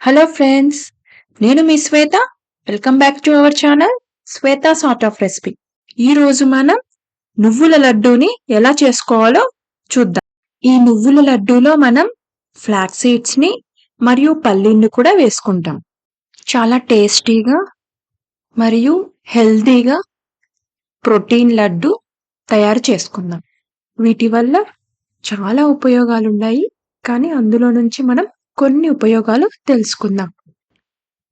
Hello friends, నేను మీ Shweta. Welcome back to our channel Shweta sort of recipe. ఈరోజు మనం నువ్వుల లడ్డూని ఎలా చేసుకోవాలో చూద్దాం. ఈ నువ్వుల లడ్డూలో మనం ఫ్లాక్స్ సీడ్స్ని మరియు పల్లీలను కూడా వేసుకుంటాం. చాలా టేస్టీగా మరియు హెల్తీగా ప్రోటీన్ లడ్డు తయారు చేసుకుందాం. వీటి వల్ల చాలా ఉపయోగాలు ఉన్నాయి, కానీ అందులో నుంచి మనం కొన్ని ఉపయోగాలు తెలుసుకుందాం.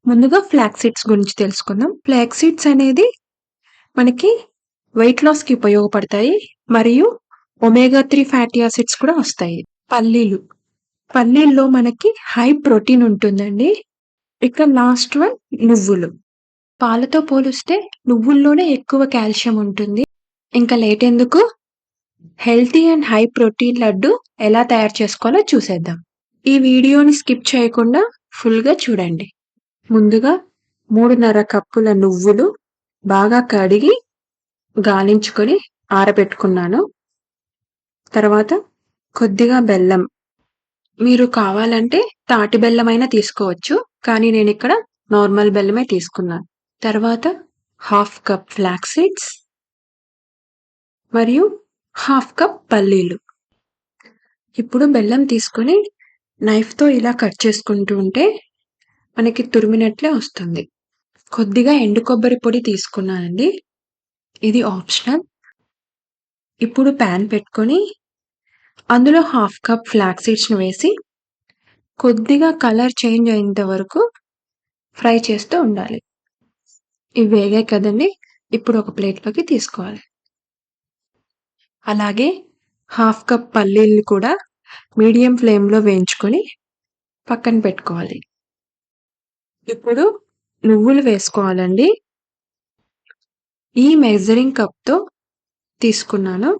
ముందుగా ఫ్లాక్స్ సీడ్స్ గురించి తెలుసుకుందాం. ఫ్లాక్స్ సీడ్స్ అనేది మనకి వెయిట్ లాస్‌కి ఉపయోగపడతాయి మరియు ఒమేగా 3 ఫ్యాటీ యాసిడ్స్ కూడా వస్తాయి. పల్లీల్లో మనకి హై ప్రోటీన్ ఉంటుందండి. ఇక లాస్ట్ వన్ నువ్వులు. పాలతో పోలిస్తే నువ్వుల్లోనే ఎక్కువ కాల్షియం ఉంటుంది. ఇంకా లేట్ ఎందుకు, healthy and high protein laddu ఎలా తయారు చేసుకోవాలో చూసేద్దాం. ఈ వీడియోని స్కిప్ చేయకుండా ఫుల్‌గా చూడండి. ముందుగా 3.5 కప్పుల నువ్వులు బాగా కడిగి గాలించుకొని ఆరబెట్టుకున్నాను. తర్వాత కొద్దిగా బెల్లం. మీరు కావాలంటే తాటి బెల్లమైనా తీసుకోవచ్చు, కానీ నేనిక్కడ నార్మల్ బెల్లమే తీసుకున్నాను. తర్వాత 1/2 కప్ ఫ్లాక్స్ సీడ్స్ మరియు 1/2 కప్ పల్లీలు. ఇప్పుడు బెల్లం తీసుకొని నైఫ్‌తో ఇలా కట్ చేసుకుంటూ ఉంటే మనకి తురిమినట్లే వస్తుంది. కొద్దిగా ఎండు కొబ్బరి పొడి తీసుకున్నానండి. ఇది ఆప్షనల్. ఇప్పుడు పాన్ పెట్టుకొని అందులో 1/2 కప్ ఫ్లాక్స్ సీడ్స్‌ని వేసి కొద్దిగా కలర్ చేంజ్ అయ్యేంత వరకు ఫ్రై చేస్తూ ఉండాలి. ఇవి వేగాయి కదండీ! ఇప్పుడు ఒక ప్లేట్‌లోకి తీసుకోవాలి. అలాగే 1/2 కప్ పల్లీలు కూడా మీడియం ఫ్లేమ్‌లో వేయించుకొని పక్కన పెట్టుకోవాలి. ఇప్పుడు నువ్వులు వేసుకోవాలండి. ఈ మెజరింగ్ కప్‌తో తీసుకున్నాను.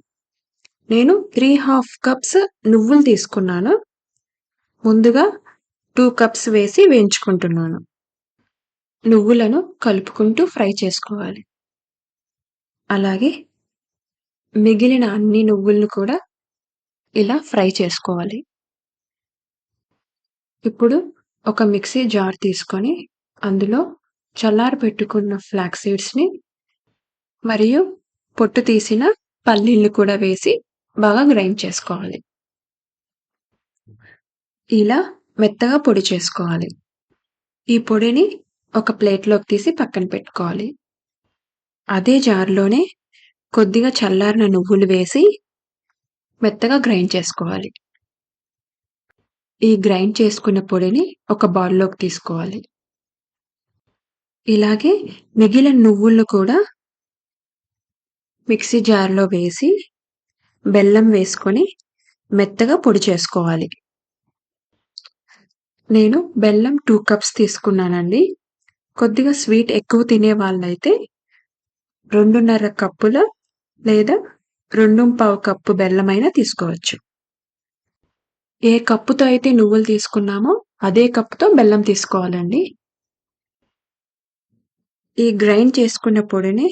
నేను 3/2 కప్స్ నువ్వులు తీసుకున్నాను. ముందుగా 2 కప్స్ వేసి వేయించుకుంటున్నాను. నువ్వులను కలుపుకుంటూ ఫ్రై చేసుకోవాలి. అలాగే మిగిలిన అన్ని నువ్వులను కూడా ఇలా ఫ్రై చేసుకోవాలి. ఇప్పుడు ఒక మిక్సీ జార్ తీసుకొని అందులో చల్లారబెట్టుకున్న ఫ్లాక్స్ సీడ్స్‌ని మరియు పొట్టు తీసిన పల్లీలు కూడా వేసి బాగా గ్రైండ్ చేసుకోవాలి. ఇలా మెత్తగా పొడి చేసుకోవాలి. ఈ పొడిని ఒక ప్లేట్‌లోకి తీసి పక్కన పెట్టుకోవాలి. అదే జార్‌లోనే కొద్దిగా చల్లారిన నువ్వులు వేసి మెత్తగా గ్రైండ్ చేసుకోవాలి. ఈ గ్రైండ్ చేసుకున్న పొడిని ఒక బౌల్‌లోకి తీసుకోవాలి. ఇలాగే మిగిలిన నువ్వులను కూడా మిక్సీ జార్‌లో వేసి బెల్లం వేసుకొని మెత్తగా పొడి చేసుకోవాలి. నేను బెల్లం 2 కప్స్ తీసుకున్నానండి. కొద్దిగా స్వీట్ ఎక్కువ తినే వాళ్ళైతే 2.5 కప్పుల లేదా 2.25 కప్పు బెల్లమైనా తీసుకోవచ్చు. ఏ కప్పుతో అయితే నువ్వులు తీసుకున్నామో అదే కప్పుతో బెల్లం తీసుకోవాలండి. ఈ గ్రైండ్ చేసుకున్న పొడిని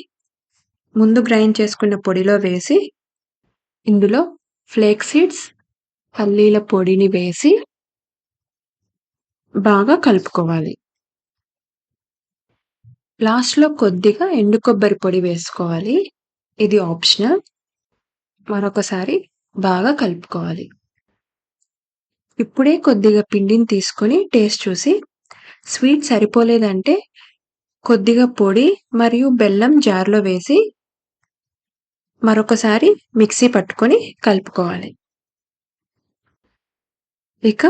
ముందు గ్రైండ్ చేసుకున్న పొడిలో వేసి ఇందులో ఫ్లేక్స్ సీడ్స్, పల్లీల పొడిని వేసి బాగా కలుపుకోవాలి. లాస్ట్‌లో కొద్దిగా ఎండు కొబ్బరి పొడి వేసుకోవాలి. ఇది ఆప్షనల్. మరొకసారి బాగా కలుపుకోవాలి. ఇప్పుడే కొద్దిగా పిండిని తీసుకొని టేస్ట్ చూసి స్వీట్ సరిపోలేదంటే కొద్దిగా పొడి మరియు బెల్లం జార్‌లో వేసి మరొకసారి మిక్సీ పట్టుకొని కలుపుకోవాలి. ఇక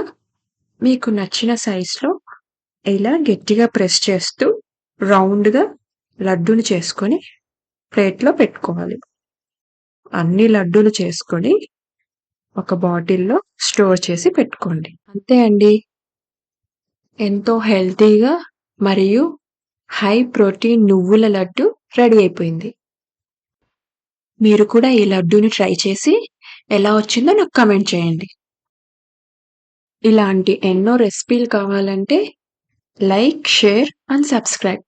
మీకు నచ్చిన సైజులో ఇలా గట్టిగా ప్రెస్ చేస్తూ రౌండ్‌గా లడ్డూని చేసుకొని ప్లేట్‌లో పెట్టుకోవాలి. అన్ని లడ్డూలు చేసుకొని ఒక బాటిల్‌లో స్టోర్ చేసి పెట్టుకోండి. అంతే అండి. ఎంతో హెల్తీగా మరియు హై ప్రోటీన్ నువ్వుల లడ్డు రెడీ అయిపోయింది. మీరు కూడా ఈ లడ్డూని ట్రై చేసి ఎలా వచ్చిందో నాకు కామెంట్ చేయండి. ఇలాంటి ఎన్నో రెసిపీలు కావాలంటే లైక్, షేర్ అండ్ సబ్స్క్రైబ్.